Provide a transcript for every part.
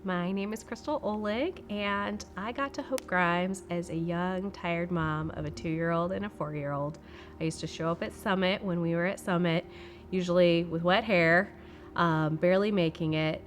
My name is Crystal Olig, and I got to Hope Grimes as a young, tired mom of a 2-year-old and a 4-year-old. I used to show up at Summit when we were at Summit, usually with wet hair, barely making it.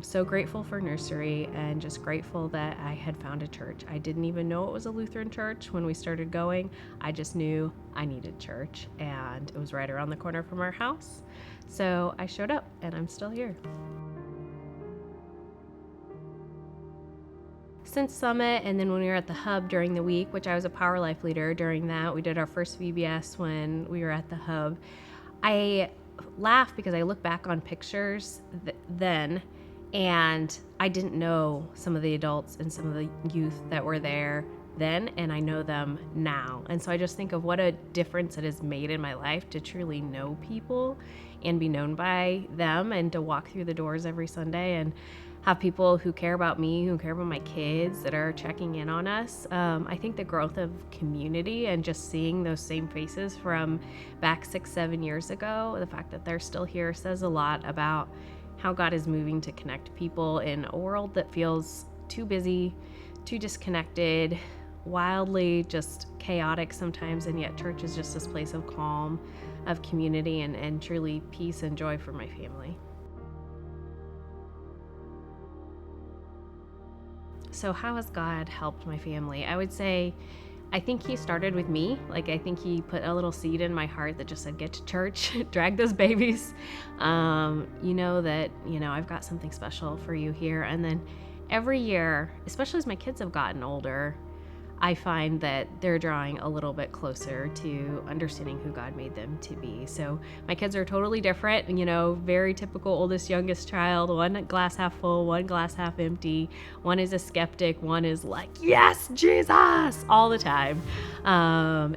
So grateful for nursery and just grateful that I had found a church. I didn't even know it was a Lutheran church when we started going. I just knew I needed church, and it was right around the corner from our house. So I showed up, and I'm still here. Since Summit, and then when we were at the Hub during the week, which I was a Power Life leader during that, we did our first VBS when we were at the Hub. I laugh because I look back on pictures then, and I didn't know some of the adults and some of the youth that were there then, and I know them now. And so I just think of what a difference it has made in my life to truly know people and be known by them, and to walk through the doors every Sunday and have people who care about me, who care about my kids, that are checking in on us. I think the growth of community and just seeing those same faces from back 6-7 years ago, the fact that they're still here says a lot about how God is moving to connect people in a world that feels too busy, too disconnected, wildly just chaotic sometimes, and yet church is just this place of calm, of community, and truly peace and joy for my family. So how has God helped my family? I would say, I think he started with me. I think he put a little seed in my heart that just said, get to church, drag those babies. I've got something special for you here. And then every year, especially as my kids have gotten older, I find that they're drawing a little bit closer to understanding who God made them to be. So my kids are totally different, very typical oldest, youngest child, one glass half full, one glass half empty. One is a skeptic, one is like, yes, Jesus, all the time. I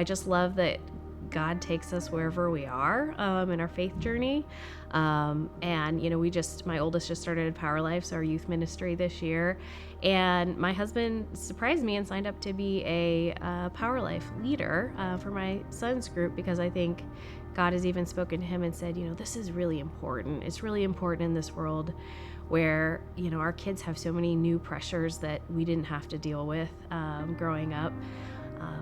just love that God takes us wherever we are in our faith journey. My oldest just started Power Life, so our youth ministry this year. And my husband surprised me and signed up to be a Power Life leader for my son's group, because I think God has even spoken to him and said, this is really important. It's really important in this world where, our kids have so many new pressures that we didn't have to deal with growing up.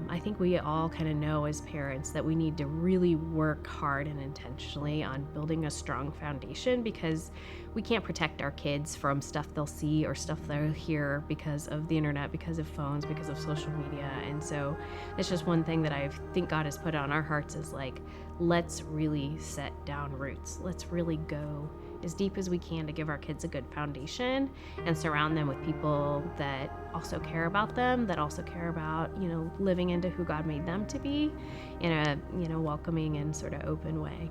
I think we all kind of know as parents that we need to really work hard and intentionally on building a strong foundation, because we can't protect our kids from stuff they'll see or stuff they'll hear because of the internet, because of phones, because of social media. And so it's just one thing that I think God has put on our hearts is let's really set down roots. Let's really go as deep as we can to give our kids a good foundation and surround them with people that also care about them, that also care about, living into who God made them to be in a, welcoming and sort of open way.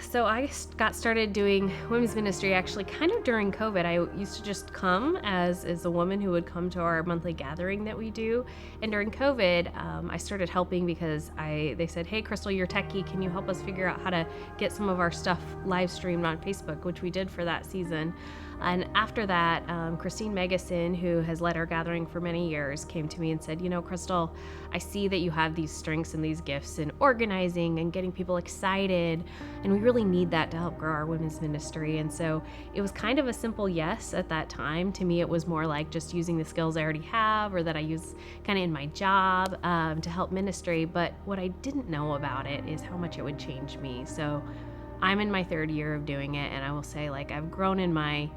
So I got started doing women's ministry actually kind of during COVID. I used to just come as a woman who would come to our monthly gathering that we do. And during COVID, I started helping because they said, hey, Crystal, you're techie. Can you help us figure out how to get some of our stuff live streamed on Facebook, which we did for that season. And after that, Christine Megason, who has led our gathering for many years, came to me and said, Crystal, I see that you have these strengths and these gifts in organizing and getting people excited, and we really need that to help grow our women's ministry. And so it was kind of a simple yes at that time. To me, it was more like just using the skills I already have or that I use kind of in my job to help ministry. But what I didn't know about it is how much it would change me. So I'm in my 3rd year of doing it, and I will say I've grown in my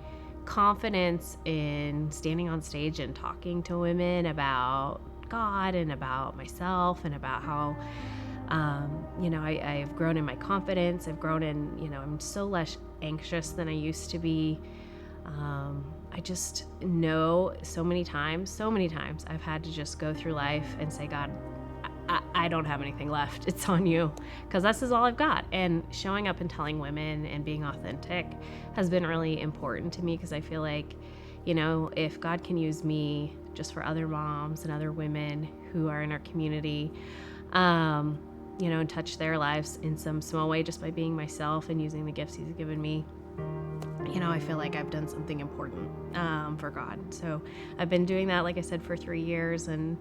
confidence in standing on stage and talking to women about God and about myself and about how I've grown in my confidence. I've grown in, I'm so less anxious than I used to be. I just know so many times I've had to just go through life and say, God, I don't have anything left. It's on you, because this is all I've got. And showing up and telling women and being authentic has been really important to me, because I feel like, if God can use me just for other moms and other women who are in our community, and touch their lives in some small way just by being myself and using the gifts he's given me, I feel like I've done something important for God. So I've been doing that, like I said, for 3 years, and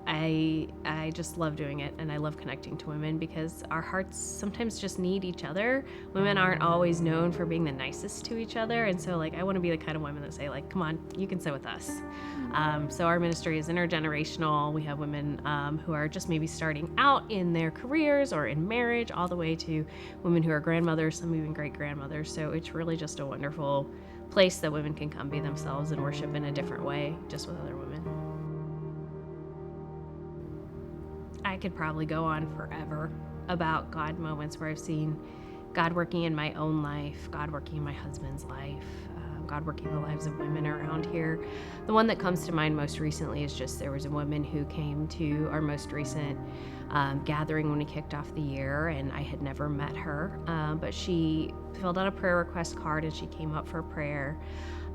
I just love doing it, and I love connecting to women because our hearts sometimes just need each other. Women aren't always known for being the nicest to each other, and so like I want to be the kind of women that say like, come on, you can sit with us. So our ministry is intergenerational. We have women who are just maybe starting out in their careers or in marriage, all the way to women who are grandmothers, some even great grandmothers. So it's really just a wonderful place that women can come be themselves and worship in a different way, just with other women. I could probably go on forever about God moments where I've seen God working in my own life, God working in my husband's life, God working in the lives of women around here. The one that comes to mind most recently is just there was a woman who came to our most recent gathering when we kicked off the year, and I had never met her, but she filled out a prayer request card and she came up for prayer.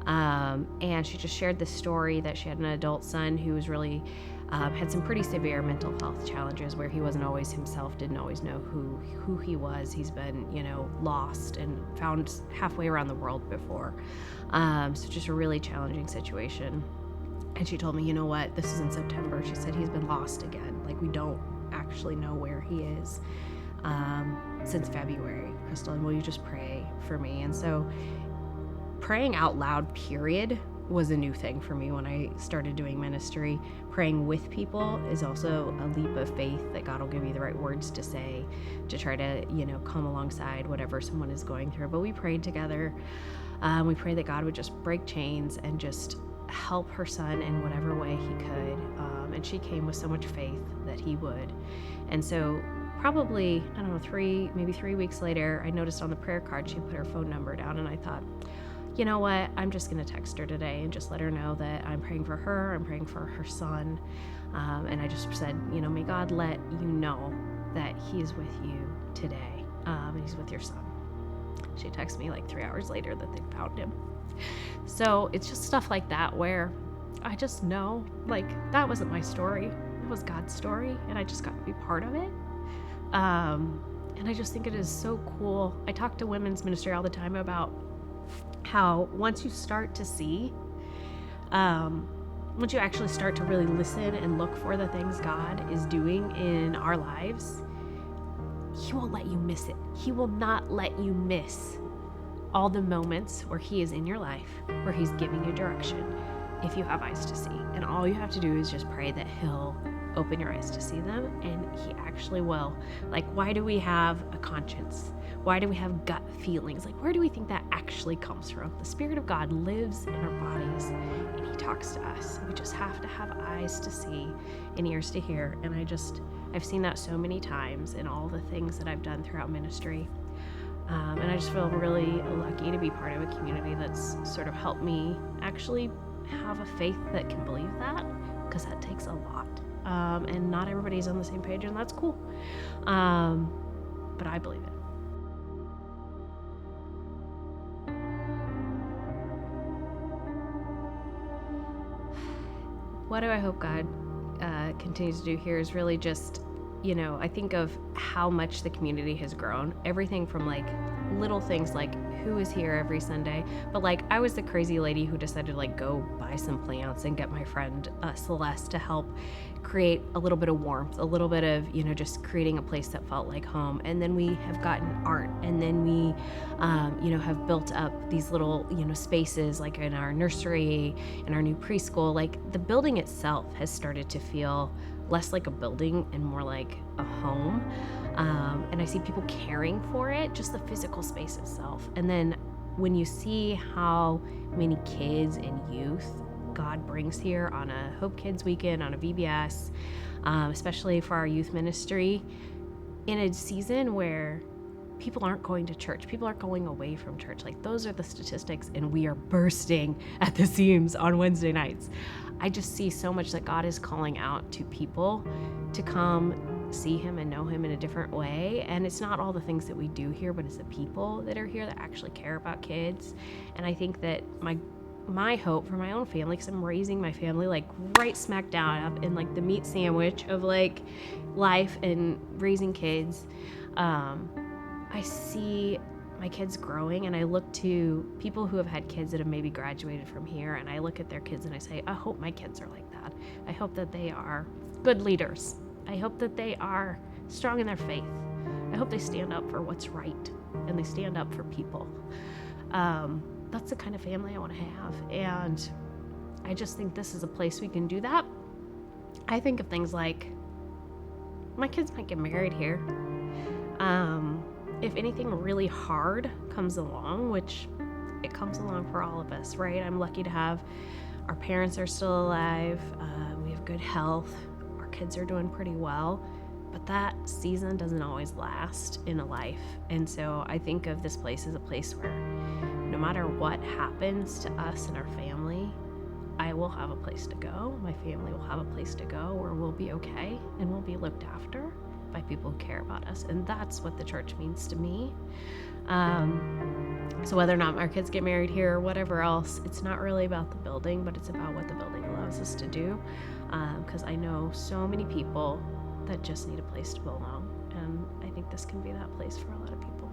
And she just shared this story that she had an adult son who was really had some pretty severe mental health challenges where he wasn't always himself, didn't always know who he was. He's been, lost and found halfway around the world before. So just a really challenging situation. And she told me, you know what, this is in September. She said he's been lost again. Like, we don't actually know where he is since February. Crystal, and will you just pray for me? And so praying out loud, period, was a new thing for me when I started doing ministry. Praying with people is also a leap of faith that God will give you the right words to say to try to, come alongside whatever someone is going through. But we prayed together. We prayed that God would just break chains and just help her son in whatever way he could. And she came with so much faith that he would. And so probably, 3 weeks later, I noticed on the prayer card, she put her phone number down, and I thought, you know what, I'm just going to text her today and just let her know that I'm praying for her, I'm praying for her son. And I just said, may God let you know that he is with you today, and he's with your son. She texted me like 3 hours later that they found him. So it's just stuff like that where I just know, like, that wasn't my story. It was God's story, and I just got to be part of it. And I just think it is so cool. I talk to women's ministry all the time about how once you start to see, once you actually start to really listen and look for the things God is doing in our lives, he won't let you miss it. He will not let you miss all the moments where he is in your life, where he's giving you direction, if you have eyes to see. And all you have to do is just pray that he'll open your eyes to see them, and he actually will. Like, why do we have a conscience? Why do we have gut feelings? Like, where do we think that actually comes from? The Spirit of God lives in our bodies, and he talks to us. We just have to have eyes to see and ears to hear. And I've seen that so many times in all the things that I've done throughout ministry. And I just feel really lucky to be part of a community that's sort of helped me actually have a faith that can believe that, because that takes a lot. And not everybody's on the same page, and that's cool. But I believe it. What do I hope God continues to do here is really just, I think of how much the community has grown. Everything from like little things like who is here every Sunday, but like I was the crazy lady who decided to like go buy some plants and get my friend Celeste to help create a little bit of warmth, a little bit of, just creating a place that felt like home. And then we have gotten art, and then we, have built up these little, spaces like in our nursery, in our new preschool. Like the building itself has started to feel less like a building and more like a home. And I see people caring for it, just the physical space itself. And then when you see how many kids and youth God brings here on a Hope Kids weekend, on a VBS, especially for our youth ministry, in a season where people aren't going to church, people aren't going away from church. Like, those are the statistics, and we are bursting at the seams on Wednesday nights. I just see so much that God is calling out to people to come see him and know him in a different way. And it's not all the things that we do here, but it's the people that are here that actually care about kids. And I think that my hope for my own family, because I'm raising my family like right smack down up in like the meat sandwich of like life and raising kids. I see my kids growing, and I look to people who have had kids that have maybe graduated from here, and I look at their kids and I say, I hope my kids are like that. I hope that they are good leaders. I hope that they are strong in their faith. I hope they stand up for what's right and they stand up for people. That's the kind of family I want to have. And I just think this is a place we can do that. I think of things like my kids might get married here. If anything really hard comes along, which it comes along for all of us, right? I'm lucky to have our parents are still alive. We have good health. Our kids are doing pretty well. But that season doesn't always last in a life. And so I think of this place as a place where no matter what happens to us and our family, I will have a place to go. My family will have a place to go where we'll be okay and we'll be looked after by people who care about us. And that's what the church means to me. So whether or not our kids get married here or whatever else, it's not really about the building, but it's about what the building allows us to do. Because I know so many people that just need a place to belong. And I think this can be that place for a lot of people.